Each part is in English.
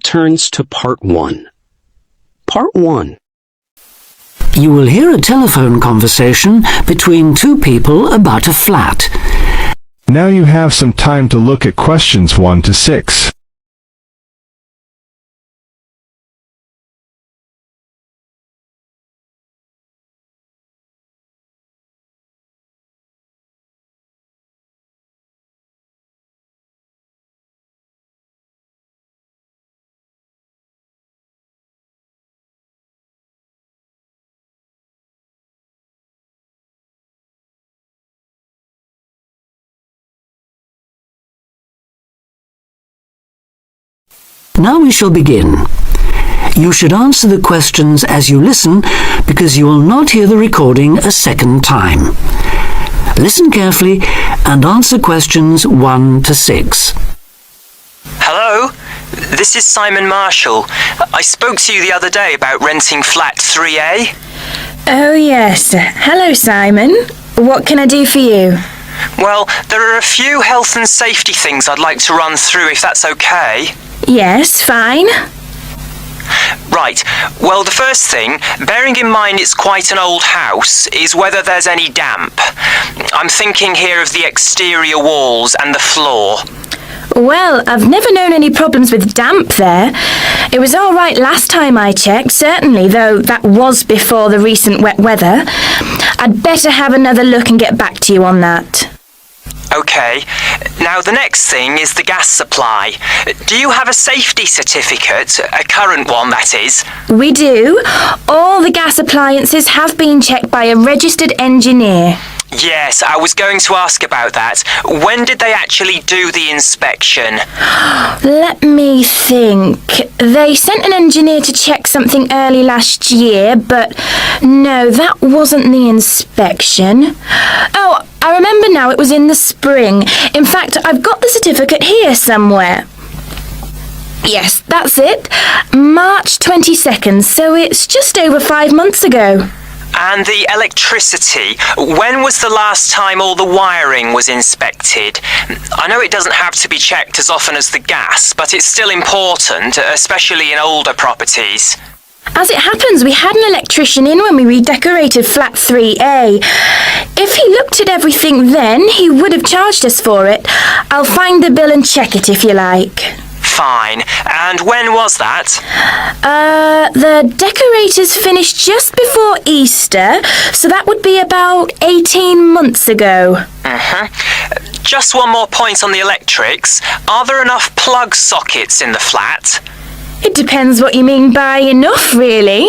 returns to Part 1. Part 1. You will hear a telephone conversation between two people about a flat. Now you have some time to look at questions 1 to 6. Now we shall begin. You should answer the questions as you listen because you will not hear the recording a second time. Listen carefully and answer questions 1 to 6. Hello, this is Simon Marshall. I spoke to you the other day about renting flat 3A. Oh yes. Hello Simon. What can I do for you? Well, there are a few health and safety things I'd like to run through if that's okay. Yes, fine. Right, well the first thing, bearing in mind it's quite an old house, is whether there's any damp. I'm thinking here of the exterior walls and the floor. Well, I've never known any problems with damp there. It was all right last time I checked, certainly, though that was before the recent wet weather. I'd better have another look and get back to you on that. Okay, now the next thing is the gas supply. Do you have a safety certificate, a current one that is? We do. All the gas appliances have been checked by a registered engineer. Yes, I was going to ask about that. When did they actually do the inspection? Let me think. They sent an engineer to check something early last year, but no, that wasn't the inspection. Oh, I remember now, it was in the spring. In fact, I've got the certificate here somewhere. Yes, that's it. March 22nd, so it's just over 5 months ago. And the electricity, when was the last time all the wiring was inspected? I know it doesn't have to be checked as often as the gas, but it's still important, especially in older properties. As it happens, we had an electrician in when we redecorated flat 3A. If he looked at everything then, he would have charged us for it. I'll find the bill and check it if you like. Fine. And when was that? The decorators finished just before Easter, so that would be about 18 months ago. Just one more point on the electrics. Are there enough plug sockets in the flat? It depends what you mean by enough, really.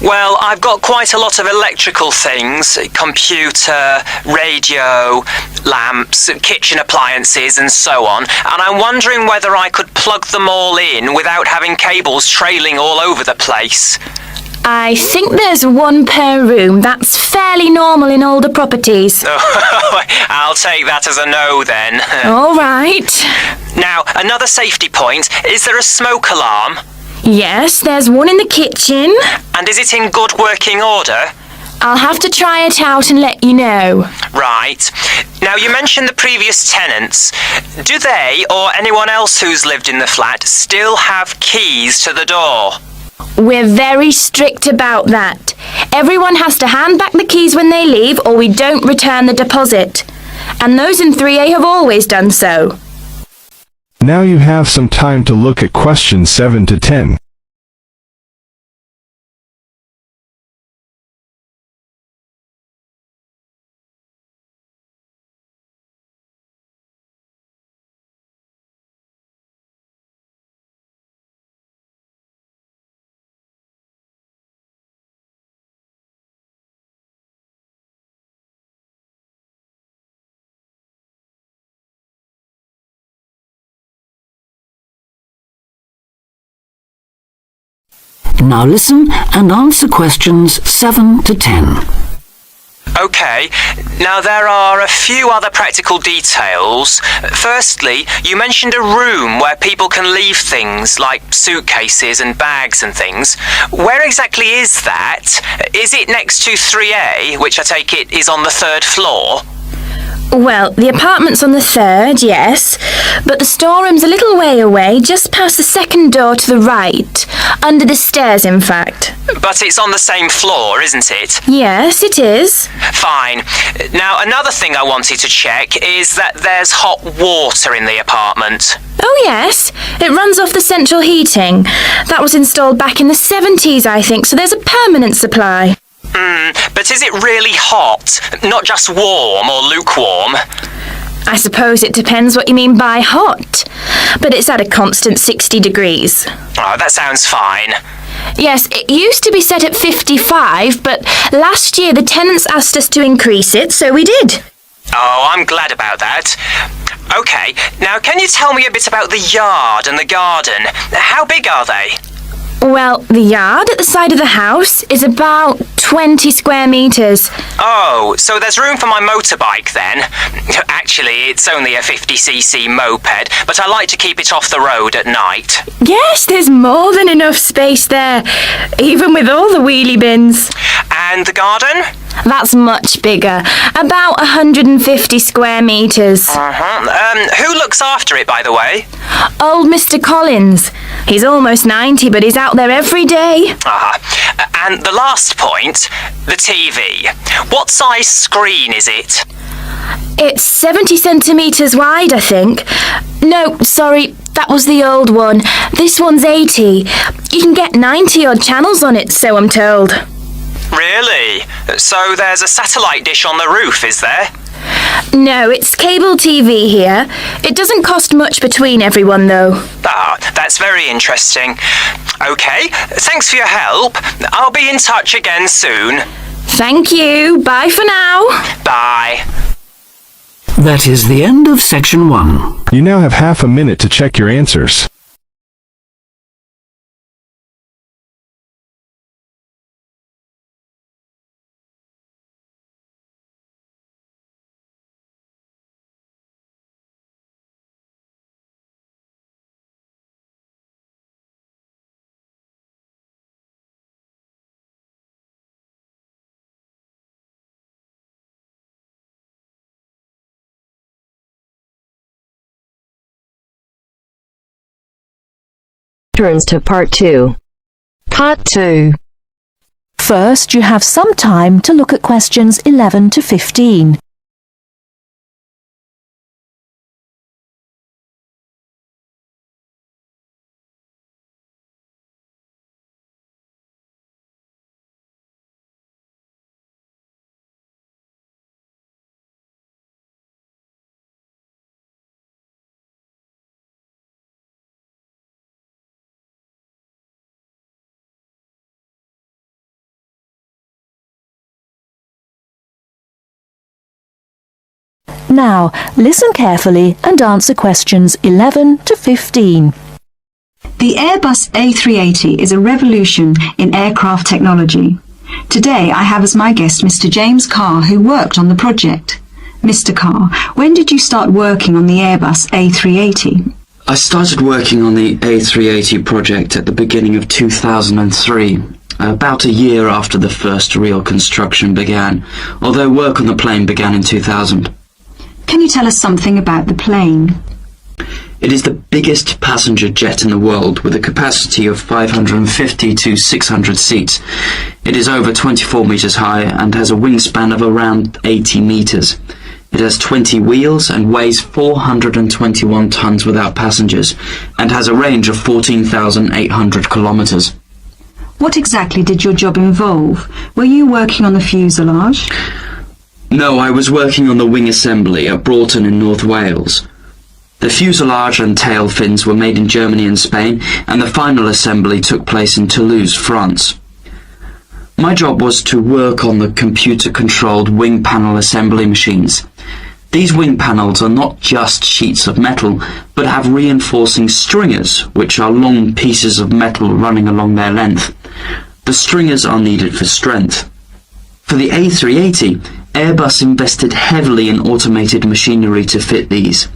Well, I've got quite a lot of electrical things, computer, radio, lamps, kitchen appliances and so on, and I'm wondering whether I could plug them all in without having cables trailing all over the place. I think there's one per room. That's fairly normal in older properties. I'll take that as a no then. All right. Now, another safety point, is there a smoke alarm? Yes, there's one in the kitchen. And is it in good working order? I'll have to try it out and let you know. Right. Now, you mentioned the previous tenants. Do they, or anyone else who's lived in the flat, still have keys to the door? We're very strict about that. Everyone has to hand back the keys when they leave, or we don't return the deposit. And those in 3A have always done so. Now you have some time to look at questions 7 to 10. Now listen and answer questions 7 to 10. Okay, now there are a few other practical details. Firstly, you mentioned a room where people can leave things like suitcases and bags and things. Where exactly is that? Is it next to 3A, which I take it is on the 3rd floor? Well, the apartment's on the third, yes, but the storeroom's a little way away, just past the second door to the right. Under the stairs, in fact. But it's on the same floor, isn't it? Yes, it is. Fine. Now, another thing I wanted to check is that there's hot water in the apartment. Oh, yes. It runs off the central heating. That was installed back in the 70s, I think, so there's a permanent supply. But is it really hot? Not just warm or lukewarm? I suppose it depends what you mean by hot. But it's at a constant 60 degrees. Oh, that sounds fine. Yes, it used to be set at 55, but last year the tenants asked us to increase it, so we did. Oh, I'm glad about that. OK, now can you tell me a bit about the yard and the garden? How big are they? Well, the yard at the side of the house is about 20 square metres. Oh, so there's room for my motorbike then? Actually, it's only a 50cc moped, but I like to keep it off the road at night. Yes, there's more than enough space there, even with all the wheelie bins. And the garden? That's much bigger, about 150 square metres. Who looks after it, by the way? Old Mr. Collins. He's almost 90, but he's out there every day. And the last point, the TV. What size screen is it? It's 70 centimetres wide, I think. No, sorry, that was the old one. This one's 80. You can get 90-odd channels on it, so I'm told. Really? So there's a satellite dish on the roof, is there? No, it's cable TV here. It doesn't cost much between everyone, though. That's very interesting. OK, thanks for your help. I'll be in touch again soon. Thank you. Bye for now. Bye. That is the end of section 1. You now have half a minute to check your answers. Turns to part 2. Part 2. First, you have some time to look at questions 11 to 15. Now, listen carefully and answer questions 11 to 15. The Airbus A380 is a revolution in aircraft technology. Today I have as my guest Mr. James Carr, who worked on the project. Mr. Carr, when did you start working on the Airbus A380? I started working on the A380 project at the beginning of 2003, about a year after the first real construction began, although work on the plane began in 2000. Can you tell us something about the plane? It is the biggest passenger jet in the world, with a capacity of 550 to 600 seats. It is over 24 meters high and has a wingspan of around 80 meters. It has 20 wheels and weighs 421 tons without passengers, and has a range of 14,800 kilometers. What exactly did your job involve? Were you working on the fuselage? No, I was working on the wing assembly at Broughton in North Wales. The fuselage and tail fins were made in Germany and Spain, and the final assembly took place in Toulouse, France. My job was to work on the computer-controlled wing panel assembly machines. These wing panels are not just sheets of metal, but have reinforcing stringers, which are long pieces of metal running along their length. The stringers are needed for strength. For the A380, Airbus invested heavily in automated machinery to fit these.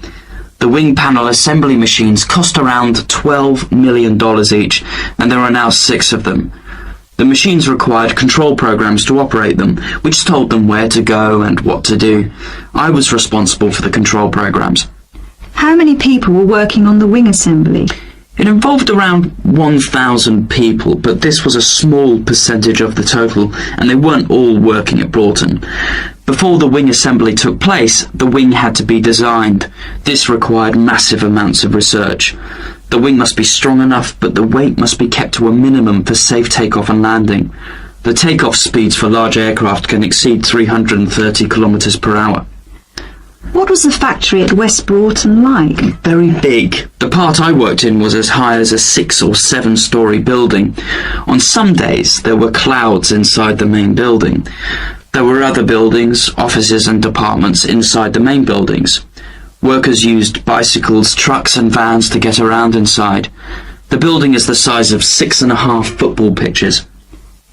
The wing panel assembly machines cost around $12 million each, and there are now 6 of them. The machines required control programs to operate them, which told them where to go and what to do. I was responsible for the control programs. How many people were working on the wing assembly? It involved around 1,000 people, but this was a small percentage of the total, and they weren't all working at Broughton. Before the wing assembly took place, the wing had to be designed. This required massive amounts of research. The wing must be strong enough, but the weight must be kept to a minimum for safe takeoff and landing. The takeoff speeds for large aircraft can exceed 330 kilometers per hour. What was the factory at West Broughton like? Very big. The part I worked in was as high as a 6 or 7 story building. On some days there were clouds inside the main building. There were other buildings, offices and departments inside the main buildings. Workers used bicycles, trucks and vans to get around inside. The building is the size of 6.5 football pitches.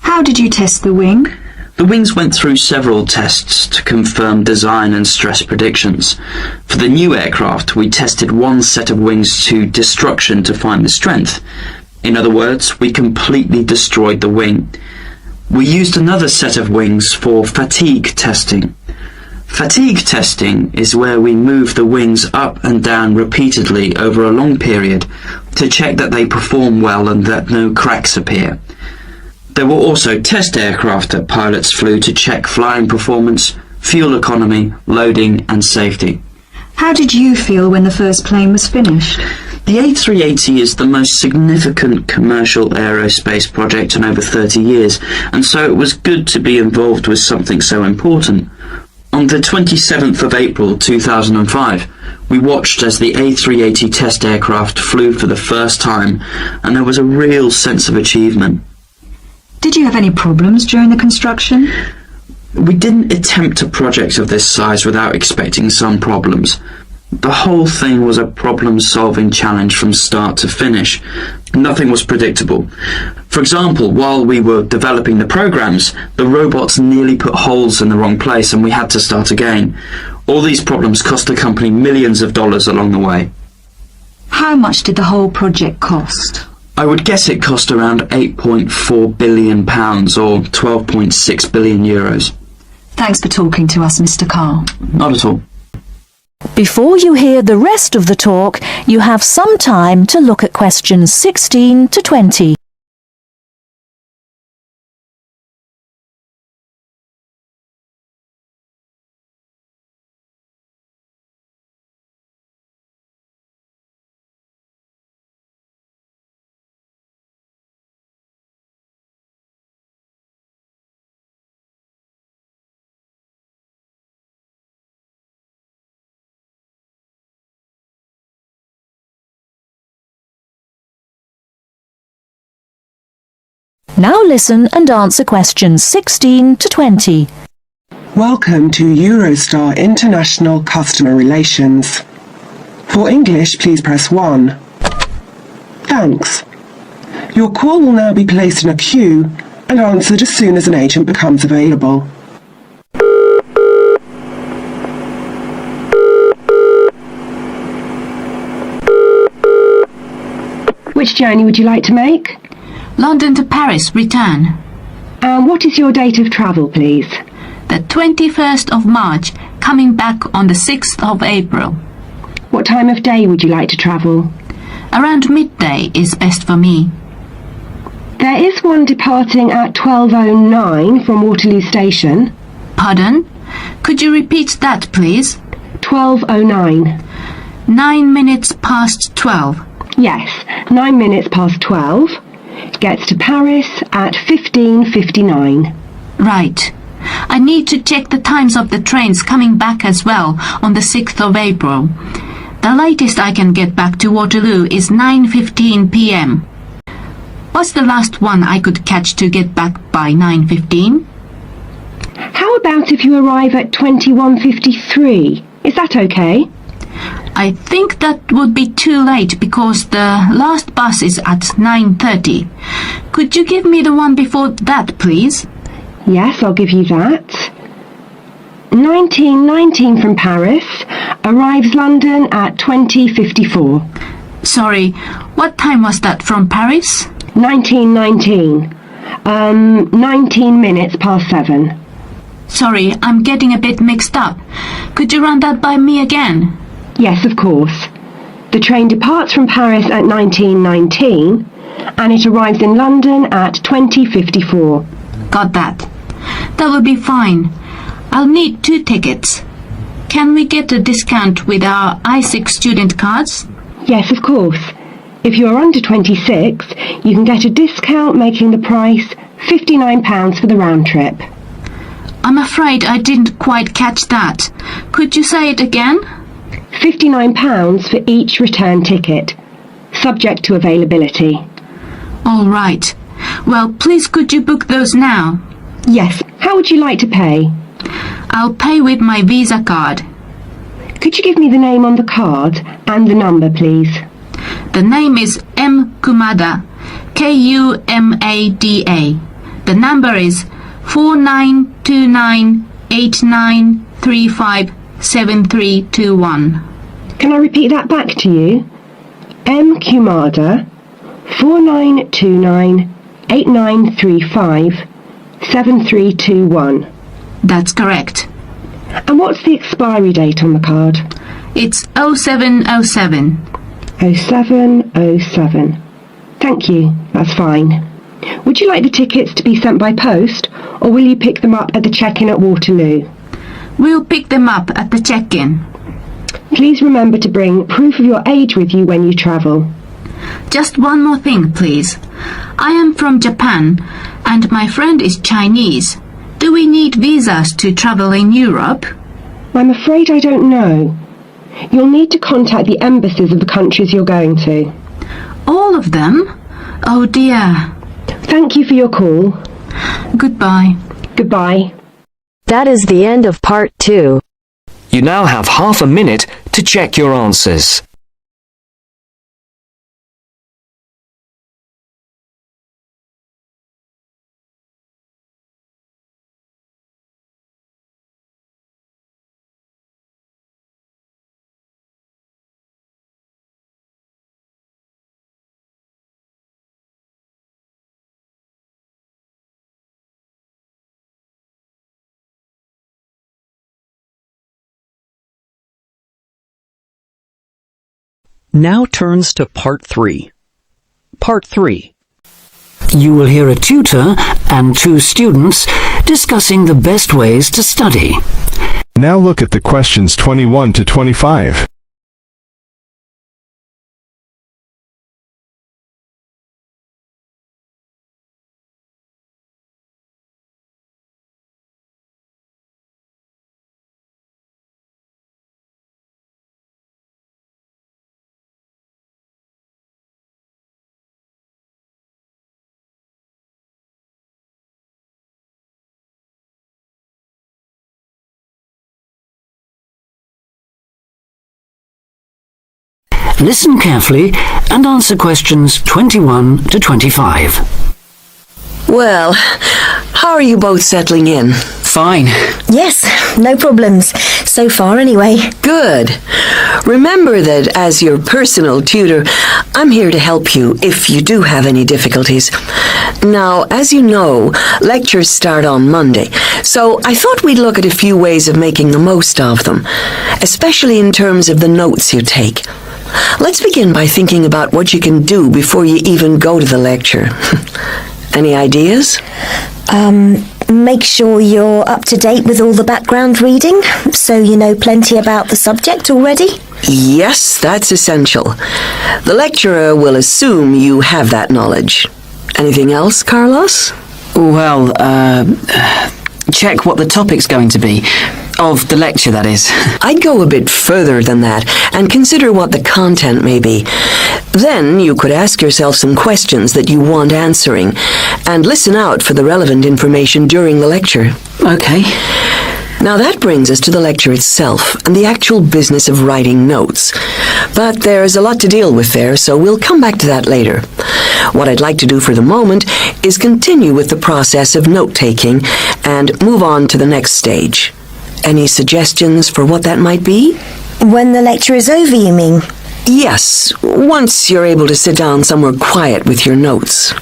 How did you test the wing? The wings went through several tests to confirm design and stress predictions. For the new aircraft, we tested one set of wings to destruction to find the strength. In other words, we completely destroyed the wing. We used another set of wings for fatigue testing. Fatigue testing is where we move the wings up and down repeatedly over a long period to check that they perform well and that no cracks appear. There were also test aircraft that pilots flew to check flying performance, fuel economy, loading and safety. How did you feel when the first plane was finished? The A380 is the most significant commercial aerospace project in over 30 years, and so it was good to be involved with something so important. On the 27th of April 2005, we watched as the A380 test aircraft flew for the first time, and there was a real sense of achievement. Did you have any problems during the construction? We didn't attempt a project of this size without expecting some problems. The whole thing was a problem-solving challenge from start to finish. Nothing was predictable. For example, while we were developing the programs, the robots nearly put holes in the wrong place and we had to start again. All these problems cost the company millions of dollars along the way. How much did the whole project cost? I would guess it cost around £8.4 billion or 12.6 billion euros. Thanks for talking to us, Mr. Carr. Not at all. Before you hear the rest of the talk, you have some time to look at questions 16 to 20. Now listen and answer questions 16 to 20. Welcome to Eurostar International Customer Relations. For English, please press 1. Thanks. Your call will now be placed in a queue and answered as soon as an agent becomes available. Which journey would you like to make? London to Paris, return. And what is your date of travel, please? The 21st of March, coming back on the 6th of April. What time of day would you like to travel? Around midday is best for me. There is one departing at 12:09 from Waterloo Station. Pardon? Could you repeat that, please? 12:09. 9 minutes past 12. Yes, 9 minutes past 12. Gets to Paris at 15:59. Right. I need to check the times of the trains coming back as well on the 6th of April. The latest I can get back to Waterloo is 9:15 p.m. What's the last one I could catch to get back by 9:15? How about if you arrive at 21:53? Is that okay? I think that would be too late because the last bus is at 9:30. Could you give me the one before that, please? Yes, I'll give you that. 1919 from Paris, arrives London at 20:54. Sorry, what time was that from Paris? 1919. 19 minutes past 7. Sorry, I'm getting a bit mixed up. Could you run that by me again? Yes, of course. The train departs from Paris at 19:19 and it arrives in London at 20:54. Got that. That will be fine. I'll need 2 tickets. Can we get a discount with our I6 student cards? Yes, of course. If you are under 26, you can get a discount making the price £59 for the round trip. I'm afraid I didn't quite catch that. Could you say it again? £59 for each return ticket, subject to availability. All right. Well, please could you book those now? Yes. How would you like to pay? I'll pay with my Visa card. Could you give me the name on the card and the number, please? The name is M. Kumada, Kumada. The number is 492989357321. Can I repeat that back to you? M. Kumada, 492989357321. That's correct. And what's the expiry date on the card? It's 0707. 0707. Thank you, that's fine. Would you like the tickets to be sent by post, or will you pick them up at the check-in at Waterloo? We'll pick them up at the check-in. Please remember to bring proof of your age with you when you travel. Just one more thing, please. I am from Japan, and my friend is Chinese. Do we need visas to travel in Europe? I'm afraid I don't know. You'll need to contact the embassies of the countries you're going to. All of them? Oh dear. Thank you for your call. Goodbye. Goodbye. That is the end of part 2. You now have half a minute to check your answers. Now turns to Part 3. Part 3. You will hear a tutor and 2 students discussing the best ways to study. Now look at the questions 21 to 25. Listen carefully and answer questions 21 to 25. Well, how are you both settling in? Fine. Yes, no problems. So far, anyway. Good. Remember that as your personal tutor, I'm here to help you if you do have any difficulties. Now, as you know, lectures start on Monday, so I thought we'd look at a few ways of making the most of them, especially in terms of the notes you take. Let's begin by thinking about what you can do before you even go to the lecture. Any ideas? Make sure you're up to date with all the background reading, so you know plenty about the subject already. Yes, that's essential. The lecturer will assume you have that knowledge. Anything else, Carlos? Well, check what the topic's going to be. Of the lecture, that is. I'd go a bit further than that and consider what the content may be. Then you could ask yourself some questions that you want answering and listen out for the relevant information during the lecture. Okay. Now that brings us to the lecture itself and the actual business of writing notes. But there's a lot to deal with there, so we'll come back to that later. What I'd like to do for the moment is continue with the process of note-taking and move on to the next stage. Any suggestions for what that might be? When the lecture is over, you mean? Yes, once you're able to sit down somewhere quiet with your notes.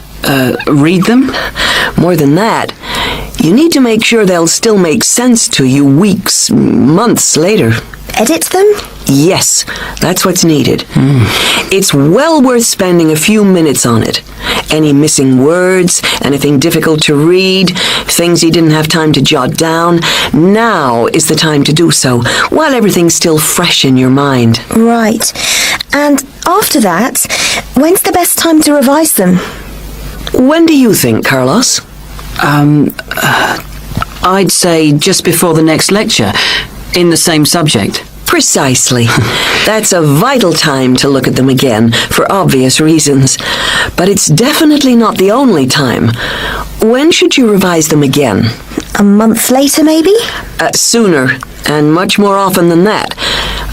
Read them? More than that, you need to make sure they'll still make sense to you weeks, months later. Edit them? Yes, that's what's needed. It's well worth spending a few minutes on it. Any missing words, anything difficult to read, things you didn't have time to jot down, now is the time to do so, while everything's still fresh in your mind. Right. And after that, when's the best time to revise them? When do you think, Carlos? I'd say just before the next lecture, in the same subject. Precisely. That's a vital time to look at them again, for obvious reasons. But it's definitely not the only time. When should you revise them again? A month later, maybe? Sooner, and much more often than that.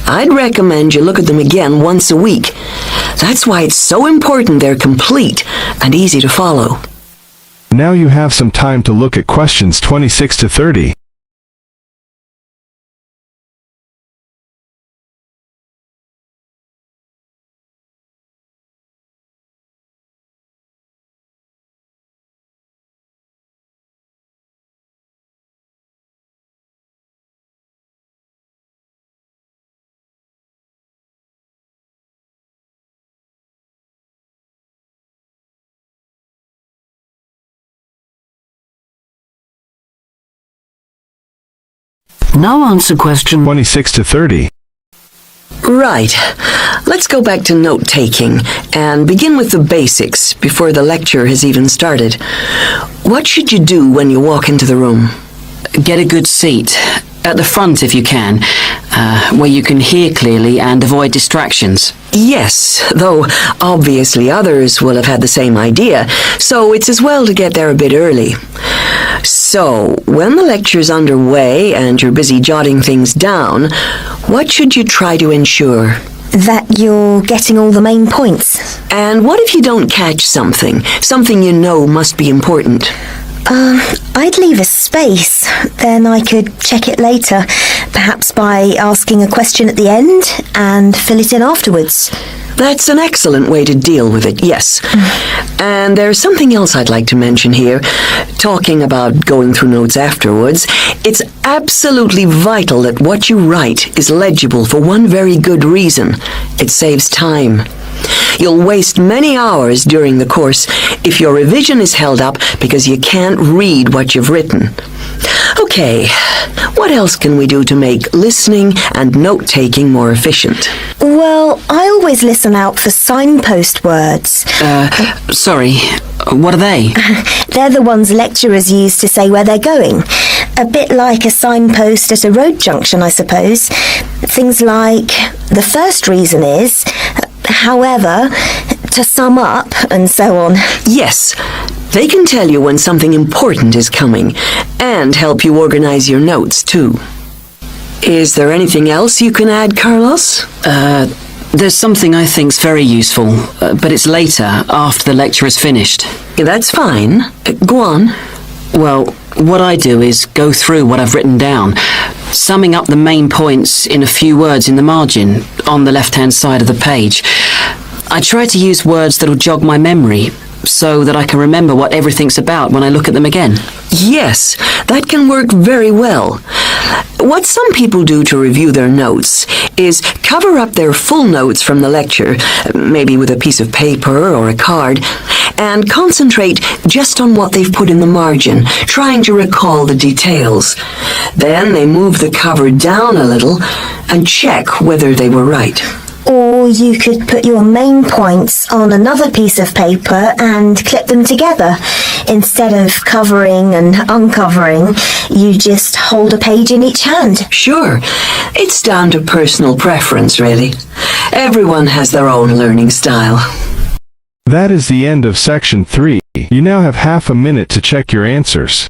I'd recommend you look at them again once a week. That's why it's so important they're complete and easy to follow. Now you have some time to look at questions 26 to 30. Now answer question 26 to 30. Right. Let's go back to note-taking and begin with the basics before the lecture has even started. What should you do when you walk into the room? Get a good seat, at the front if you can, where you can hear clearly and avoid distractions. Yes, though obviously others will have had the same idea, so it's as well to get there a bit early. So, when the lecture's underway and you're busy jotting things down, what should you try to ensure? That you're getting all the main points. And what if you don't catch something you know must be important? I'd leave a space. Then I could check it later, perhaps by asking a question at the end and fill it in afterwards. That's an excellent way to deal with it, yes. And there's something else I'd like to mention here. Talking about going through notes afterwards, it's absolutely vital that what you write is legible for one very good reason. It saves time. You'll waste many hours during the course if your revision is held up because you can't read what you've written. Okay, what else can we do to make listening and note-taking more efficient? Well, I always listen out for signpost words. Sorry, what are they? They're the ones lecturers use to say where they're going. A bit like a signpost at a road junction, I suppose. Things like, the first reason is, however, to sum up, and so on. Yes, they can tell you when something important is coming, and help you organize your notes, too. Is there anything else you can add, Carlos? There's something I think's very useful, but it's later, after the lecture is finished. Yeah, that's fine. Go on. Well, what I do is go through what I've written down, summing up the main points in a few words in the margin, on the left-hand side of the page. I try to use words that'll jog my memory, so that I can remember what everything's about when I look at them again. Yes, that can work very well. What some people do to review their notes is cover up their full notes from the lecture, maybe with a piece of paper or a card, and concentrate just on what they've put in the margin, trying to recall the details. Then they move the cover down a little and check whether they were right. Or you could put your main points on another piece of paper and clip them together. Instead of covering and uncovering, you just hold a page in each hand. Sure. It's down to personal preference, really. Everyone has their own learning style. That is the end of section 3. You now have half a minute to check your answers.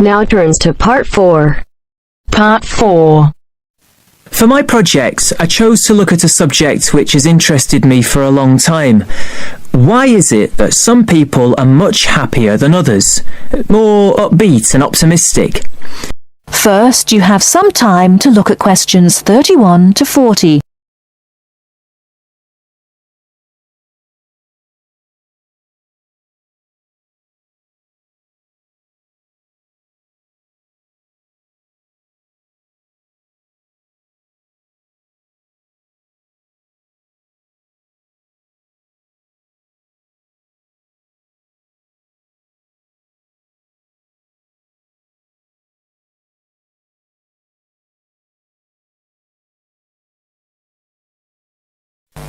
Now turns to Part 4. Part 4. For my project, I chose to look at a subject which has interested me for a long time. Why is it that some people are much happier than others, more upbeat and optimistic? First, you have some time to look at questions 31 to 40.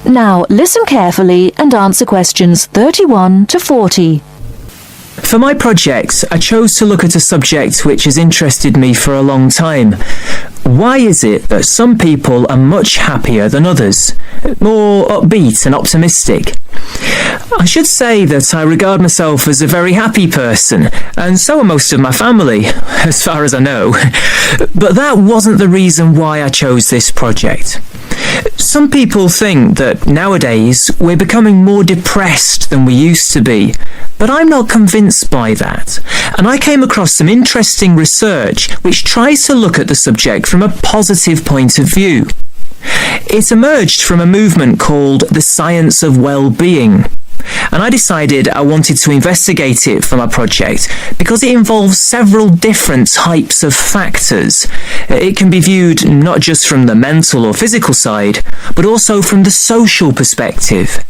Now, listen carefully and answer questions 31 to 40. For my project, I chose to look at a subject which has interested me for a long time. Why is it that some people are much happier than others, more upbeat and optimistic? I should say that I regard myself as a very happy person, and so are most of my family, as far as I know. But that wasn't the reason why I chose this project. Some people think that nowadays we're becoming more depressed than we used to be, but I'm not convinced by that. And I came across some interesting research which tries to look at the subject from a positive point of view. It emerged from a movement called the science of well-being. And I decided I wanted to investigate it for my project because it involves several different types of factors. It can be viewed not just from the mental or physical side, but also from the social perspective.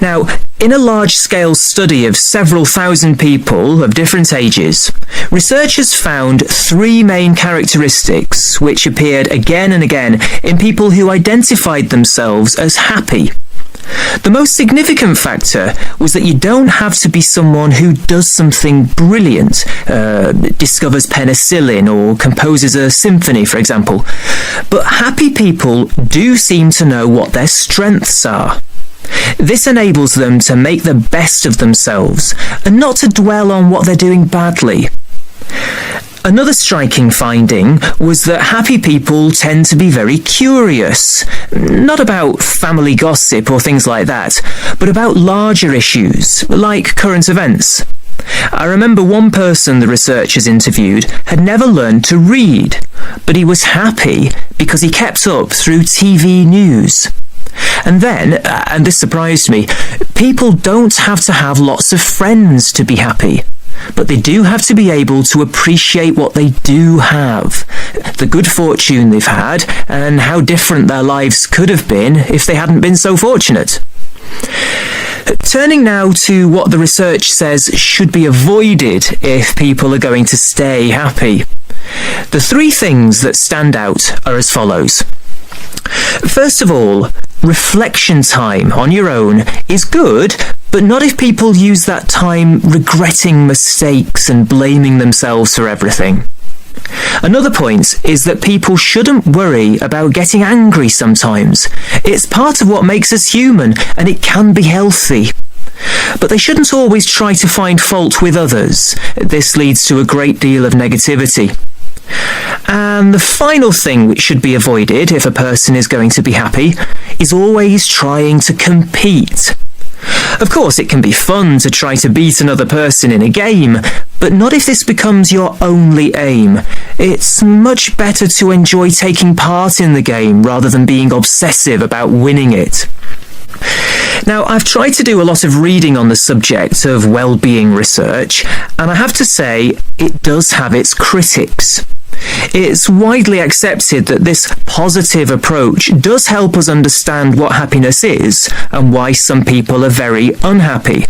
Now, in a large-scale study of several thousand people of different ages, researchers found three main characteristics which appeared again and again in people who identified themselves as happy. The most significant factor was that you don't have to be someone who does something brilliant, discovers penicillin or composes a symphony, for example. But happy people do seem to know what their strengths are. This enables them to make the best of themselves and not to dwell on what they're doing badly. Another striking finding was that happy people tend to be very curious, not about family gossip or things like that, but about larger issues, like current events. I remember one person the researchers interviewed had never learned to read, but he was happy because he kept up through TV news. And then, and this surprised me, people don't have to have lots of friends to be happy. But they do have to be able to appreciate what they do have, the good fortune they've had, and how different their lives could have been if they hadn't been so fortunate. Turning now to what the research says should be avoided if people are going to stay happy. The three things that stand out are as follows. First of all, reflection time on your own is good, but not if people use that time regretting mistakes and blaming themselves for everything. Another point is that people shouldn't worry about getting angry sometimes. It's part of what makes us human, and it can be healthy. But they shouldn't always try to find fault with others. This leads to a great deal of negativity. And the final thing which should be avoided if a person is going to be happy is always trying to compete. Of course, it can be fun to try to beat another person in a game, but not if this becomes your only aim. It's much better to enjoy taking part in the game rather than being obsessive about winning it. Now, I've tried to do a lot of reading on the subject of well-being research, and I have to say it does have its critics. It's widely accepted that this positive approach does help us understand what happiness is and why some people are very unhappy.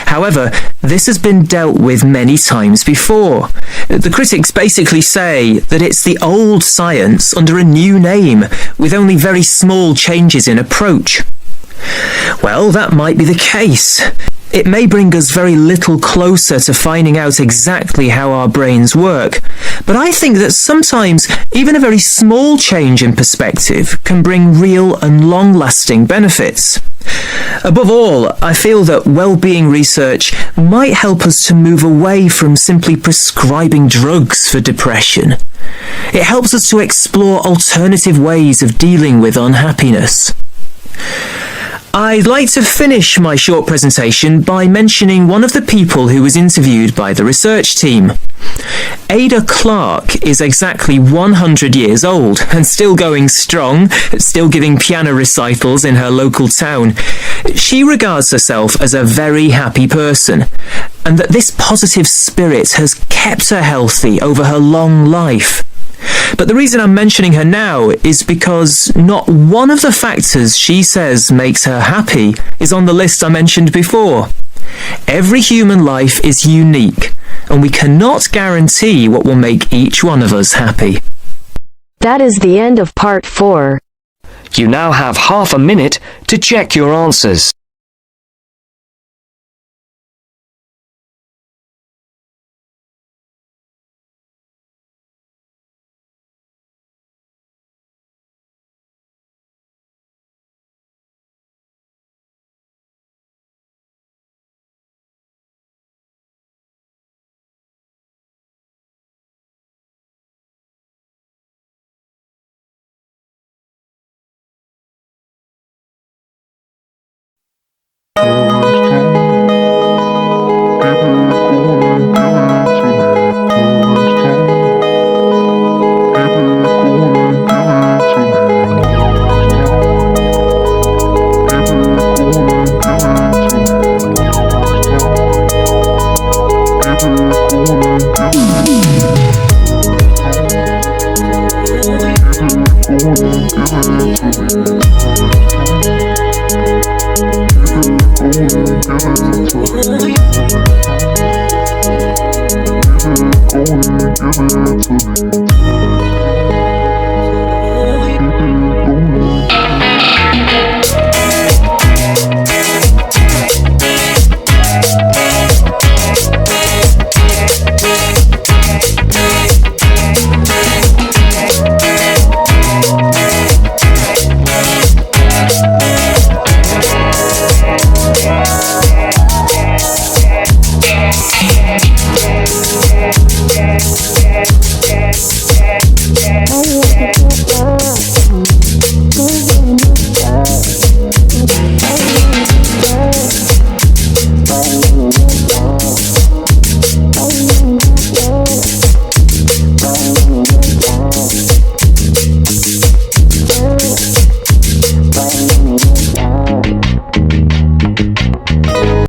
However, this has been dealt with many times before. The critics basically say that it's the old science under a new name, with only very small changes in approach. Well, that might be the case. It may bring us very little closer to finding out exactly how our brains work, but I think that sometimes even a very small change in perspective can bring real and long-lasting benefits. Above all, I feel that well-being research might help us to move away from simply prescribing drugs for depression. It helps us to explore alternative ways of dealing with unhappiness. I'd like to finish my short presentation by mentioning one of the people who was interviewed by the research team. Ada Clark is exactly 100 years old and still going strong, still giving piano recitals in her local town. She regards herself as a very happy person, and that this positive spirit has kept her healthy over her long life. But the reason I'm mentioning her now is because not one of the factors she says makes her happy is on the list I mentioned before. Every human life is unique, and we cannot guarantee what will make each one of us happy. That is the end of part 4. You now have half a minute to check your answers. Give it to me.